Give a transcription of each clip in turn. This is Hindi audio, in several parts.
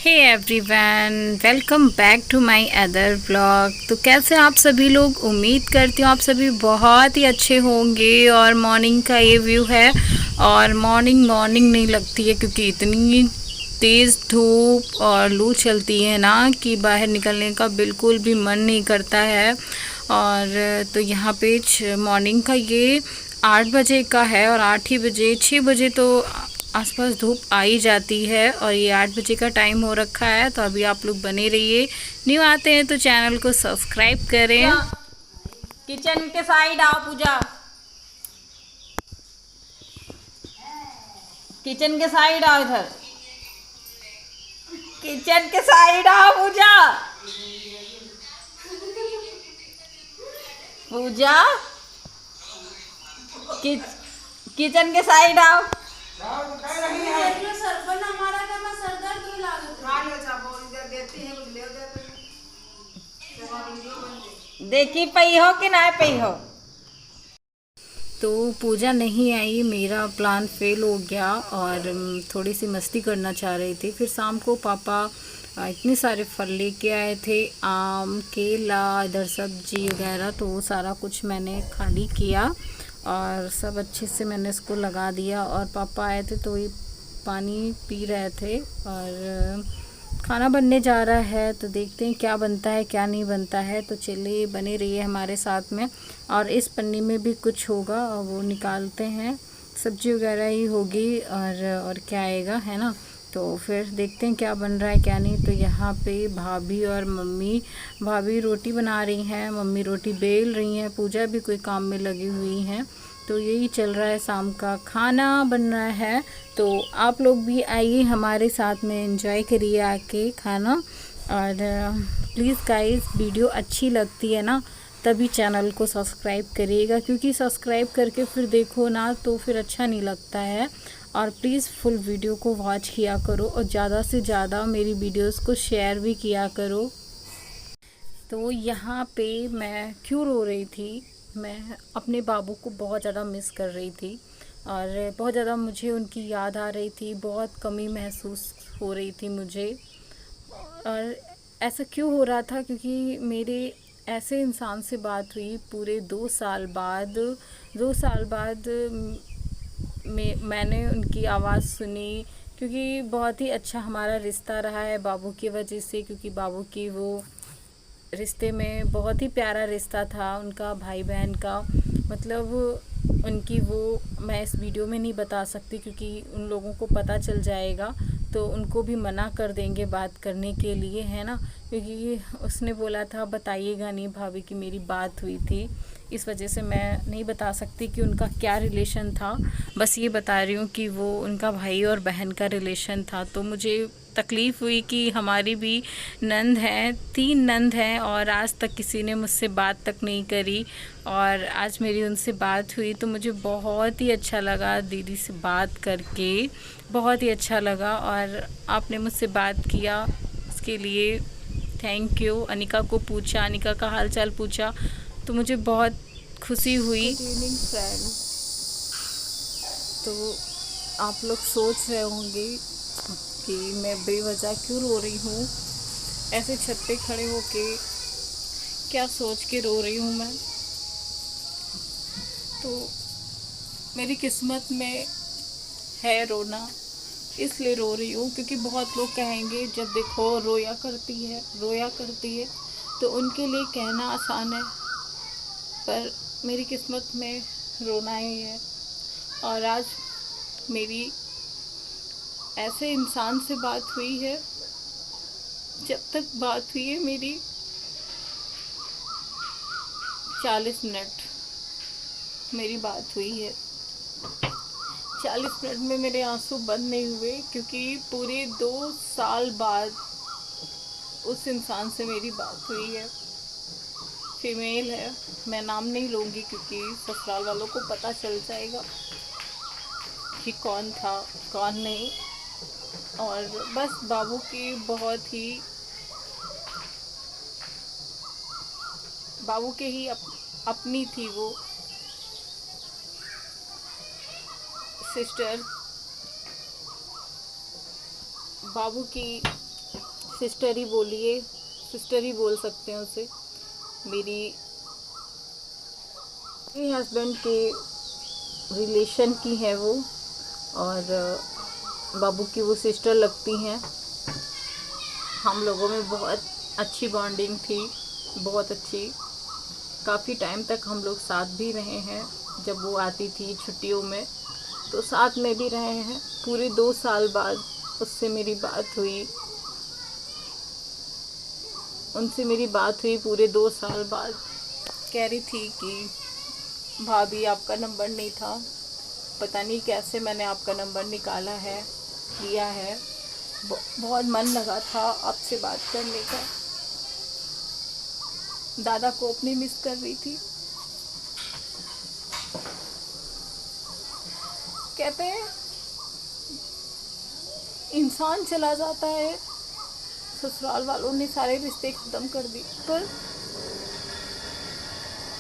Hey everyone, welcome back to my other blog. तो कैसे आप सभी लोग? उम्मीद करती हूँ आप सभी बहुत ही अच्छे होंगे। और मॉर्निंग का ये व्यू है और मॉर्निंग नहीं लगती है क्योंकि इतनी तेज़ धूप और लू चलती है ना कि बाहर निकलने का बिल्कुल भी मन नहीं करता है। और तो यहाँ पे मॉर्निंग का ये 8 बजे का है और 8 ही बजे 6 बजे तो आसपास धूप आ ही जाती है और ये 8 बजे का टाइम हो रखा है। तो अभी आप लोग बने रहिए, न्यू आते हैं तो चैनल को सब्सक्राइब करें। किचन के साइड आओ पूजा, किचन के साइड आओ, इधर किचन के साइड आओ पूजा। पूजा कि, किचन के साइड आओ। देखी पई हो कि ना पई हो। तो पूजा नहीं आई, मेरा प्लान फेल हो गया और थोड़ी सी मस्ती करना चाह रही थी। फिर शाम को पापा इतने सारे फल लेके आए थे, आम, केला, इधर सब्जी वगैरह। तो वो सारा कुछ मैंने खाली किया और सब अच्छे से मैंने इसको लगा दिया। और पापा आए थे तो ये पानी पी रहे थे। और खाना बनने जा रहा है तो देखते हैं क्या बनता है क्या नहीं बनता है। तो चलिए बने रहिए हमारे साथ में। और इस पन्नी में भी कुछ होगा और वो निकालते हैं, सब्जी वगैरह ही होगी और क्या आएगा, है ना। तो फिर देखते हैं क्या बन रहा है क्या नहीं। तो यहाँ पे भाभी और मम्मी, भाभी रोटी बना रही हैं, मम्मी रोटी बेल रही हैं, पूजा भी कोई काम में लगी हुई हैं। तो यही चल रहा है, शाम का खाना बन रहा है। तो आप लोग भी आइए हमारे साथ में, एंजॉय करिए आके खाना। और प्लीज़ गाइस, वीडियो अच्छी लगती है ना तभी चैनल को सब्सक्राइब करिएगा, क्योंकि सब्सक्राइब करके फिर देखो ना तो फिर अच्छा नहीं लगता है। और प्लीज़ फुल वीडियो को वॉच किया करो और ज़्यादा से ज़्यादा मेरी वीडियोस को शेयर भी किया करो। तो यहाँ पे मैं क्यों रो रही थी, मैं अपने बाबू को बहुत ज़्यादा मिस कर रही थी और बहुत ज़्यादा मुझे उनकी याद आ रही थी, बहुत कमी महसूस हो रही थी मुझे। और ऐसा क्यों हो रहा था, क्योंकि मेरे ऐसे इंसान से बात हुई पूरे 2 साल बाद। 2 साल बाद मैंने उनकी आवाज़ सुनी, क्योंकि बहुत ही अच्छा हमारा रिश्ता रहा है बाबू की वजह से। क्योंकि बाबू की वो रिश्ते में बहुत ही प्यारा रिश्ता था उनका, भाई बहन का। मतलब उनकी वो मैं इस वीडियो में नहीं बता सकती क्योंकि उन लोगों को पता चल जाएगा तो उनको भी मना कर देंगे बात करने के लिए, है ना। क्योंकि उसने बोला था बताइएगा नहीं भाभी कि मेरी बात हुई थी, इस वजह से मैं नहीं बता सकती कि उनका क्या रिलेशन था। बस ये बता रही हूँ कि वो उनका भाई और बहन का रिलेशन था। तो मुझे तकलीफ़ हुई कि हमारी भी नंद हैं, 3 नंद हैं और आज तक किसी ने मुझसे बात तक नहीं करी। और आज मेरी उनसे बात हुई तो मुझे बहुत ही अच्छा लगा, दीदी से बात करके बहुत ही अच्छा लगा। और आपने मुझसे बात किया उसके लिए थैंक यू। अनिका को पूछा, अनिका का हाल चाल पूछा तो मुझे बहुत खुशी हुई। Good evening friend. तो आप लोग सोच रहे होंगे कि मैं बेवजह क्यों रो रही हूँ, ऐसे छत पे खड़े होके क्या सोच के रो रही हूँ मैं। तो मेरी किस्मत में है रोना, इसलिए रो रही हूँ क्योंकि बहुत लोग कहेंगे जब देखो रोया करती है। तो उनके लिए कहना आसान है पर मेरी किस्मत में रोना ही है। और आज मेरी ऐसे इंसान से बात हुई है, जब तक बात हुई है मेरी 40 मिनट मेरी बात हुई है। 40 मिनट में मेरे आंसू बंद नहीं हुए क्योंकि पूरे 2 साल बाद उस इंसान से मेरी बात हुई है। फीमेल है, मैं नाम नहीं लूँगी क्योंकि ससुराल वालों को पता चल जाएगा कि कौन था कौन नहीं। और बस बाबू की बहुत ही बाबू के ही अपनी थी वो सिस्टर। बाबू की सिस्टर ही बोलिए, सिस्टर ही बोल सकते हैं उसे। मेरी हस्बैंड के रिलेशन की है वो, और बाबू की वो सिस्टर लगती हैं। हम लोगों में बहुत अच्छी बॉन्डिंग थी, बहुत अच्छी। काफ़ी टाइम तक हम लोग साथ भी रहे हैं। जब वो आती थी छुट्टियों में तो साथ में भी रहे हैं। पूरे 2 साल बाद उससे मेरी बात हुई, उनसे मेरी बात हुई पूरे 2 साल बाद। कह रही थी कि भाभी आपका नंबर नहीं था, पता नहीं कैसे मैंने आपका नंबर निकाला है, लिया है। बहुत मन लगा था आपसे बात करने का। दादा को अपनी मिस कर रही थी। कहते हैं इंसान चला जाता है, ससुराल वालों ने सारे रिश्ते ख़त्म कर दिए, पर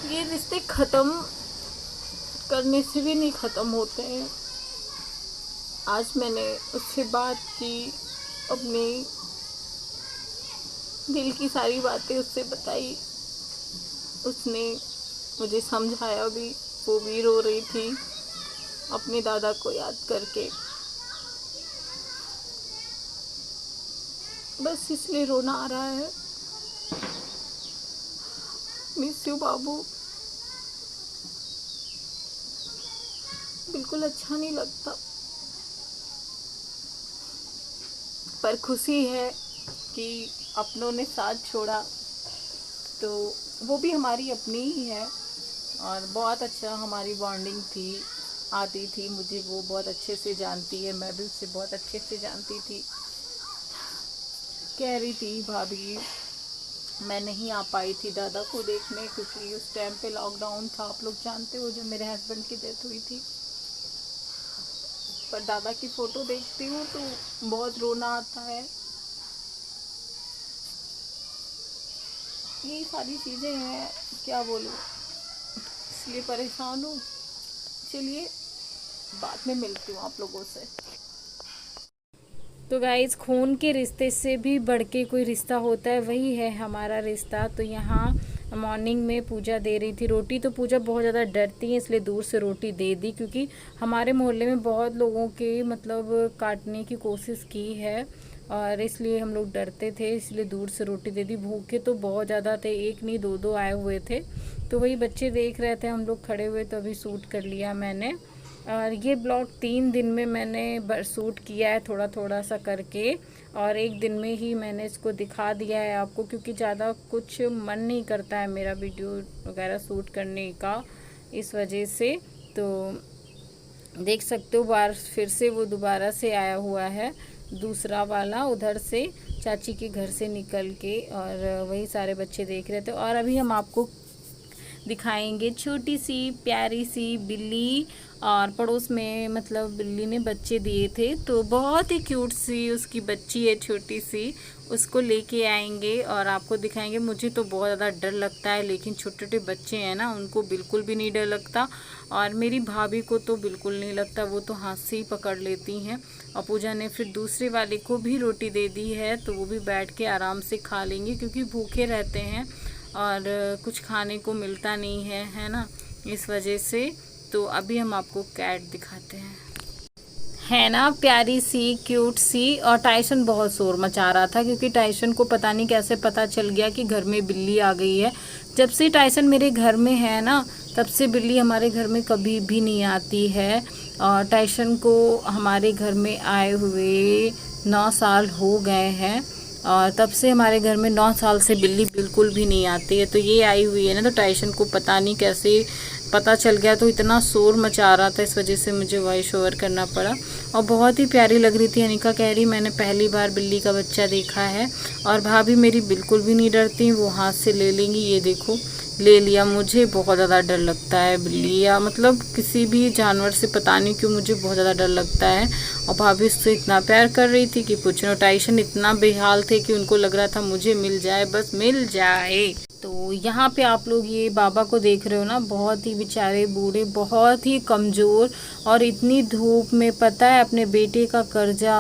ये रिश्ते ख़त्म करने से भी नहीं ख़त्म होते हैं। आज मैंने उससे बात की, अपने दिल की सारी बातें उससे बताई। उसने मुझे समझाया भी, वो भी रो रही थी अपने दादा को याद करके। बस इसलिए रोना आ रहा है। मिस यू बाबू। बिल्कुल अच्छा नहीं लगता, पर खुशी है कि अपनों ने साथ छोड़ा, तो वो भी हमारी अपनी ही है। और बहुत अच्छा हमारी बॉन्डिंग थी। आती थी, मुझे वो बहुत अच्छे से जानती है, मैं भी उससे बहुत अच्छे से जानती थी। कह रही थी भाभी मैं नहीं आ पाई थी दादा को देखने, क्योंकि उस टाइम पे लॉकडाउन था, आप लोग जानते हो, जब मेरे हस्बैंड की डेथ हुई थी। पर दादा की फ़ोटो देखती हूँ तो बहुत रोना आता है। यही सारी चीज़ें हैं, क्या बोलूँ, इसलिए परेशान हूँ। चलिए बाद में मिलती हूँ आप लोगों से। तो गाइस, खून के रिश्ते से भी बढ़ के कोई रिश्ता होता है, वही है हमारा रिश्ता। तो यहाँ मॉर्निंग में पूजा दे रही थी रोटी, तो पूजा बहुत ज़्यादा डरती है, इसलिए दूर से रोटी दे दी, क्योंकि हमारे मोहल्ले में बहुत लोगों के मतलब काटने की कोशिश की है, और इसलिए हम लोग डरते थे, इसलिए दूर से रोटी दे दी। भूखे तो बहुत ज़्यादा थे, एक नहीं दो दो आए हुए थे। तो वही बच्चे देख रहे थे, हम लोग खड़े हुए, तो अभी शूट कर लिया मैंने। और ये ब्लॉग 3 दिन में मैंने शूट किया है, थोड़ा थोड़ा सा करके, और एक दिन में ही मैंने इसको दिखा दिया है आपको, क्योंकि ज़्यादा कुछ मन नहीं करता है मेरा वीडियो वगैरह शूट करने का, इस वजह से। तो देख सकते हो बार फिर से वो दोबारा से आया हुआ है, दूसरा वाला उधर से चाची के घर से निकल के, और वही सारे बच्चे देख रहे थे। और अभी हम आपको दिखाएंगे छोटी सी प्यारी सी बिल्ली, और पड़ोस में मतलब बिल्ली ने बच्चे दिए थे, तो बहुत ही क्यूट सी उसकी बच्ची है छोटी सी, उसको लेके आएंगे और आपको दिखाएंगे। मुझे तो बहुत ज़्यादा डर लगता है, लेकिन छोटे छोटे बच्चे हैं ना, उनको बिल्कुल भी नहीं डर लगता, और मेरी भाभी को तो बिल्कुल नहीं लगता, वो तो हाथ से ही पकड़ लेती हैं। और पूजा ने फिर दूसरे वाले को भी रोटी दे दी है, तो वो भी बैठ के आराम से खा लेंगे, क्योंकि भूखे रहते हैं और कुछ खाने को मिलता नहीं है ना, इस वजह से। तो अभी हम आपको कैट दिखाते हैं, है ना प्यारी सी क्यूट सी। और टाइसन बहुत शोर मचा रहा था, क्योंकि टाइसन को पता नहीं कैसे पता चल गया कि घर में बिल्ली आ गई है। जब से टाइसन मेरे घर में है ना, तब से बिल्ली हमारे घर में कभी भी नहीं आती है। और टाइसन को हमारे घर में आए हुए 9 साल हो गए हैं, और तब से हमारे घर में 9 साल से बिल्ली बिल्कुल भी नहीं आती है। तो ये आई हुई है ना, तो टाइसन को पता नहीं कैसे पता चल गया, तो इतना शोर मचा रहा था, इस वजह से मुझे वॉइस ओवर करना पड़ा। और बहुत ही प्यारी लग रही थी। अनिका कह रही मैंने पहली बार बिल्ली का बच्चा देखा है। और भाभी मेरी बिल्कुल भी नहीं डरती, वो हाथ से ले लेंगी। ये देखो ले लिया। मुझे बहुत ज़्यादा डर लगता है बिल्ली या मतलब किसी भी जानवर से, पता नहीं क्यों मुझे बहुत ज़्यादा डर लगता है। और भाभी उससे इतना प्यार कर रही थी कि पूछो। टाइसन इतना बेहाल थे कि उनको लग रहा था मुझे मिल जाए, बस मिल जाए। तो यहाँ पे आप लोग ये बाबा को देख रहे हो ना, बहुत ही बेचारे बूढ़े, बहुत ही कमज़ोर, और इतनी धूप में पता है अपने बेटे का कर्जा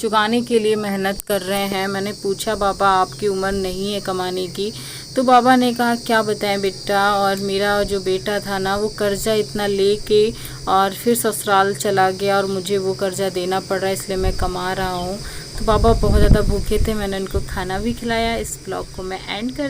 चुकाने के लिए मेहनत कर रहे हैं। मैंने पूछा बाबा आपकी उम्र नहीं है कमाने की, तो बाबा ने कहा क्या बताएं बेटा, और मेरा जो बेटा था ना वो कर्जा इतना लेके और फिर ससुराल चला गया और मुझे वो कर्जा देना पड़ रहा है, इसलिए मैं कमा रहा हूँ। तो बाबा बहुत ज़्यादा भूखे थे, मैंने उनको खाना भी खिलाया। इस ब्लॉग को मैं एंड कर